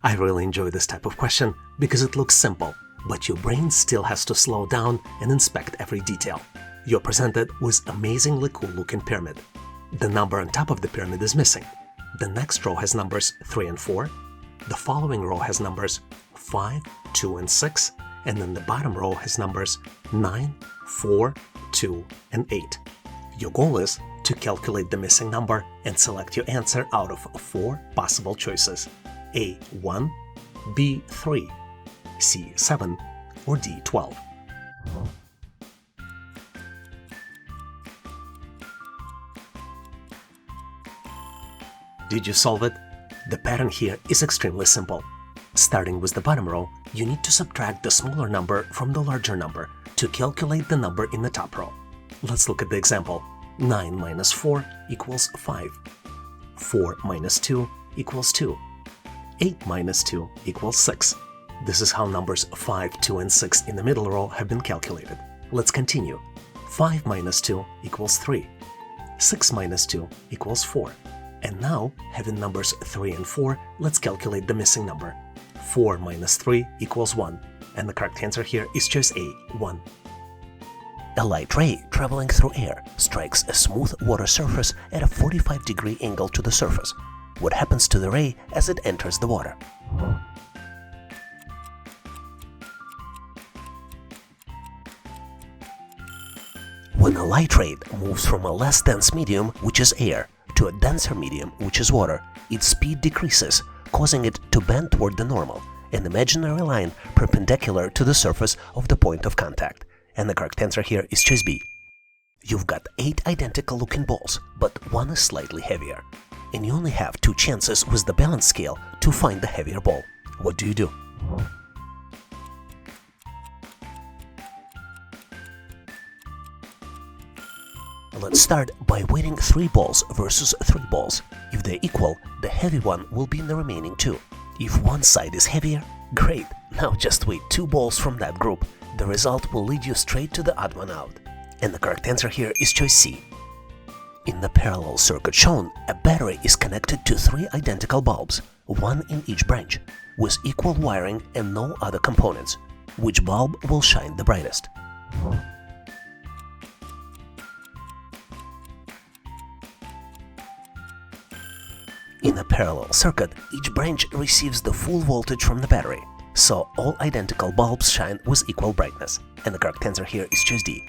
I really enjoy this type of question because it looks simple, but your brain still has to slow down and inspect every detail. You're presented with amazingly cool-looking pyramid. The number on top of the pyramid is missing. The next row has numbers 3 and 4. The following row has numbers 5, 2, and 6. And then the bottom row has numbers 9, 4, 2, and 8. Your goal is to calculate the missing number and select your answer out of 4 possible choices: A1, B3, C7, or D12. Did you solve it? The pattern here is extremely simple. Starting with the bottom row, you need to subtract the smaller number from the larger number to calculate the number in the top row. Let's look at the example. 9 minus 4 equals 5. 4 minus 2 equals 2. 8 minus 2 equals 6. This is how numbers 5, 2, and 6 in the middle row have been calculated. Let's continue. 5 minus 2 equals 3. 6 minus 2 equals 4. And now, having numbers 3 and 4, let's calculate the missing number. 4 minus 3 equals 1. And the correct answer here is choice A, 1. A light ray traveling through air strikes a smooth water surface at a 45-degree angle to the surface. What happens to the ray as it enters the water? When a light ray moves from a less dense medium, which is air, to a denser medium, which is water, its speed decreases, causing it to bend toward the normal, an imaginary line perpendicular to the surface of the point of contact. And the correct answer here is choice B. You've got 8 identical-looking balls, but one is slightly heavier. And you only have 2 chances with the balance scale to find the heavier ball. What do you do? Let's start by weighting 3 balls versus 3 balls. If they're equal, the heavy one will be in the remaining 2. If one side is heavier, great, now just weigh 2 balls from that group. The result will lead you straight to the odd one out. And the correct answer here is choice C. In the parallel circuit shown, a battery is connected to 3 identical bulbs, one in each branch, with equal wiring and no other components. Which bulb will shine the brightest? In a parallel circuit, each branch receives the full voltage from the battery, so all identical bulbs shine with equal brightness. And the correct answer here is choice D.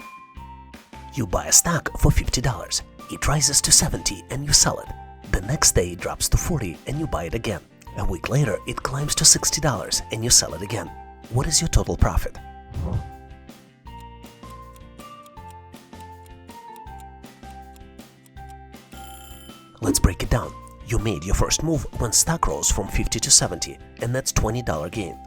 You buy a stock for $50. It rises to $70 and you sell it. The next day it drops to $40 and you buy it again. A week later it climbs to $60 and you sell it again. What is your total profit? Let's break it down. You made your first move when stock rose from 50 to 70, and that's $20 gain.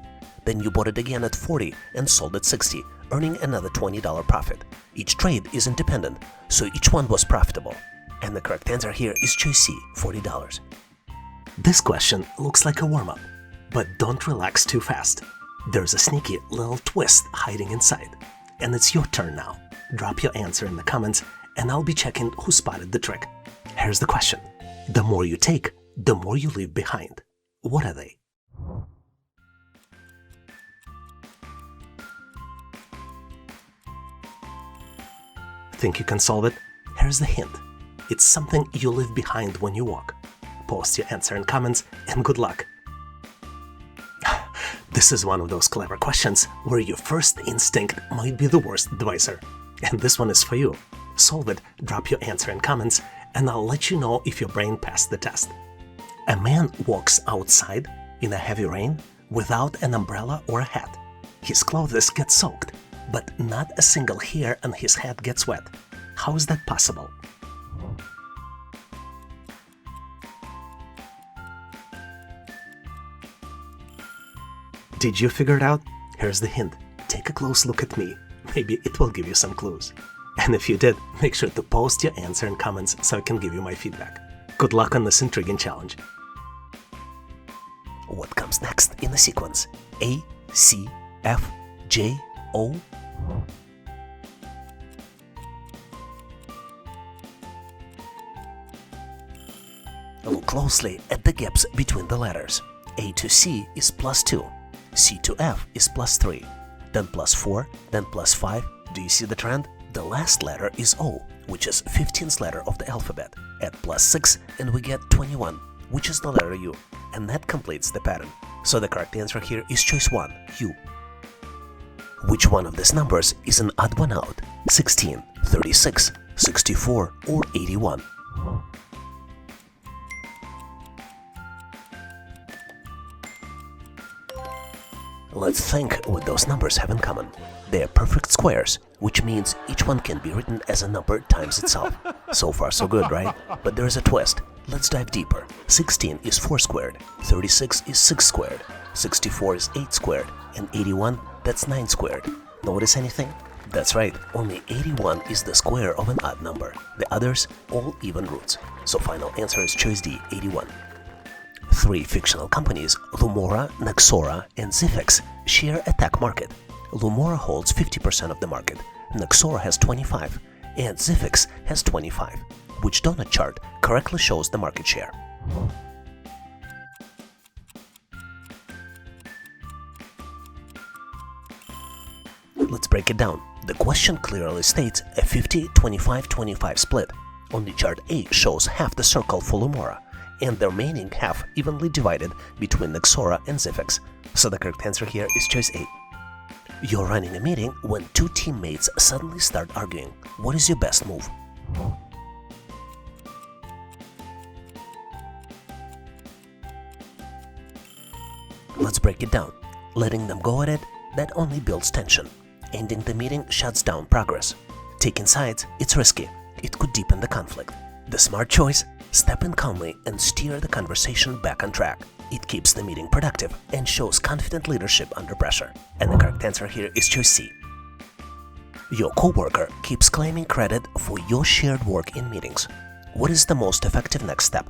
Then you bought it again at 40 and sold at 60, earning another $20 profit. Each trade is independent, so each one was profitable. And the correct answer here is choice C, $40. This question looks like a warm-up, but don't relax too fast. There's a sneaky little twist hiding inside. And it's your turn now. Drop your answer in the comments and I'll be checking who spotted the trick. Here's the question. The more you take, the more you leave behind. What are they? Think you can solve it? Here's the hint. It's something you leave behind when you walk. Post your answer in comments and good luck. This is one of those clever questions where your first instinct might be the worst advisor. And this one is for you. Solve it, drop your answer in comments, and I'll let you know if your brain passed the test. A man walks outside in a heavy rain without an umbrella or a hat. His clothes get soaked, but not a single hair on his head gets wet. How is that possible? Did you figure it out? Here's the hint. Take a close look at me. Maybe it will give you some clues. And if you did, make sure to post your answer in comments so I can give you my feedback. Good luck on this intriguing challenge. What comes next in the sequence? A, C, F, J, O? Look closely at the gaps between the letters. A to C is plus 2, C to F is plus 3, then plus 4, then plus 5. Do you see the trend? The last letter is O, which is 15th letter of the alphabet. Add plus 6 and we get 21, which is the letter U, and that completes the pattern. So the correct answer here is choice 1, U. Which one of these numbers is an odd one out? 16, 36, 64, or 81? Let's think what those numbers have in common. They are perfect squares, which means each one can be written as a number times itself. So far so good, right? But there is a twist. Let's dive deeper. 16 is 4 squared, 36 is 6 squared, 64 is 8 squared, and 81, that's 9 squared. Notice anything? That's right, only 81 is the square of an odd number. The others, all even roots. So final answer is choice D, 81. 3 fictional companies, Lumora, Naxora, and Zifix, share a tech market. Lumora holds 50% of the market, Naxora has 25%, and Zifix has 25%. Which donut chart correctly shows the market share? Let's break it down. The question clearly states a 50-25-25 split. On the chart A shows half the circle for Lumora, and the remaining half evenly divided between Naxora and Zifix. So the correct answer here is choice A. You're running a meeting when 2 teammates suddenly start arguing. What is your best move? Let's break it down. Letting them go at it, that only builds tension. Ending the meeting shuts down progress. Taking sides, it's risky. It could deepen the conflict. The smart choice? Step in calmly and steer the conversation back on track. It keeps the meeting productive and shows confident leadership under pressure. And the correct answer here is choice C. Your coworker keeps claiming credit for your shared work in meetings. What is the most effective next step?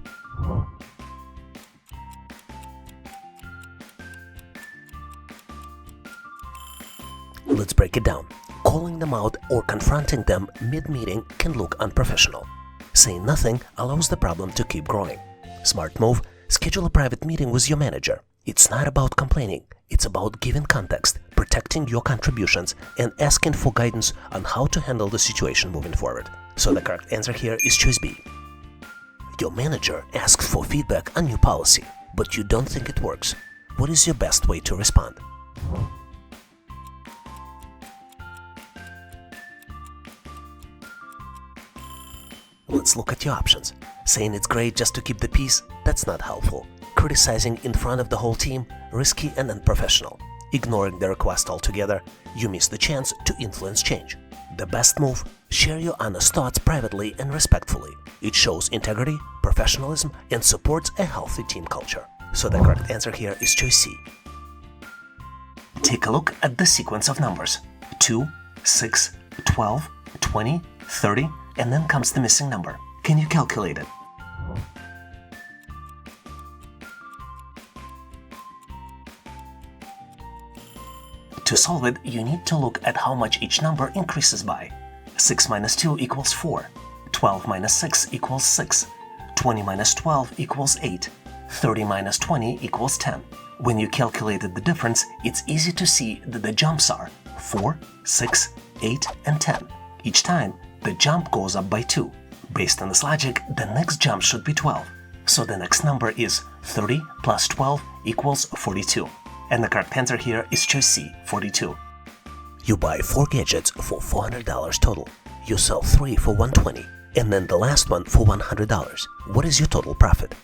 Let's break it down. Calling them out or confronting them mid-meeting can look unprofessional. Saying nothing allows the problem to keep growing. Smart move: schedule a private meeting with your manager. It's not about complaining, it's about giving context, protecting your contributions, and asking for guidance on how to handle the situation moving forward. So the correct answer here is choice B. Your manager asks for feedback on your policy, but you don't think it works. What is your best way to respond? Let's look at your options. Saying it's great just to keep the peace, that's not helpful. Criticizing in front of the whole team, risky and unprofessional. Ignoring the request altogether, you miss the chance to influence change. The best move? Share your honest thoughts privately and respectfully. It shows integrity, professionalism, and supports a healthy team culture. So the correct answer here is choice C. Take a look at the sequence of numbers. 2, 6, 12, 20, 30, and then comes the missing number. Can you calculate it? To solve it, you need to look at how much each number increases by. 6 minus 2 equals 4, 12 minus 6 equals 6, 20 minus 12 equals 8, 30 minus 20 equals 10. When you calculated the difference, it's easy to see that the jumps are 4, 6, 8, and 10. Each time, the jump goes up by 2. Based on this logic, the next jump should be 12. So the next number is 30 plus 12 equals 42. And the correct answer here is choice C, 42. You buy 4 gadgets for $400 total. You sell 3 for $120, and then the last one for $100. What is your total profit?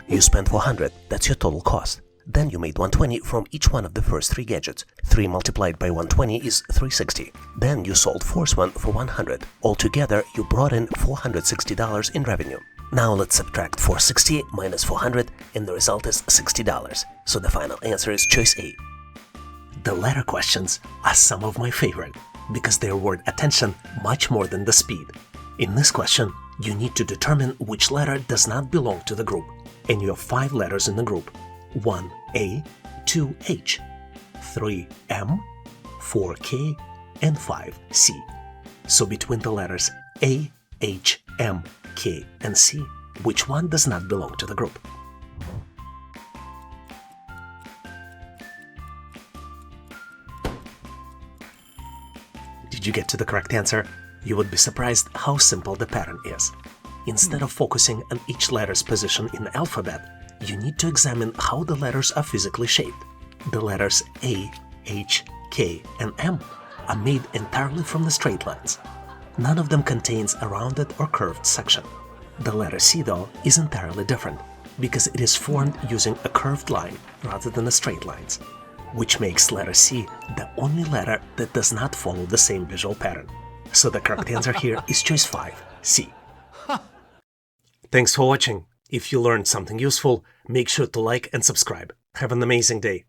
You spent $400, that's your total cost. Then you made $120 from each one of the first 3 gadgets. 3 multiplied by $120 is $360. Then you sold fourth one for $100. Altogether, you brought in $460 in revenue. Now let's subtract $460 minus $400, and the result is $60. So the final answer is choice A. The latter questions are some of my favorite because they reward attention much more than the speed. In this question, you need to determine which letter does not belong to the group, and you have 5 letters in the group: 1A, 2H, 3M, 4K, and 5C. So between the letters A, H, M, K, and C. Which one does not belong to the group? Did you get to the correct answer? You would be surprised how simple the pattern is. Instead of focusing on each letter's position in the alphabet, you need to examine how the letters are physically shaped. The letters A, H, K, and M are made entirely from the straight lines. None of them contains a rounded or curved section. The letter C, though, is entirely different, because it is formed using a curved line rather than the straight lines, which makes letter C the only letter that does not follow the same visual pattern. So the correct answer here is choice 5, C. Thanks for watching. If you learned something useful, make sure to like and subscribe. Have an amazing day.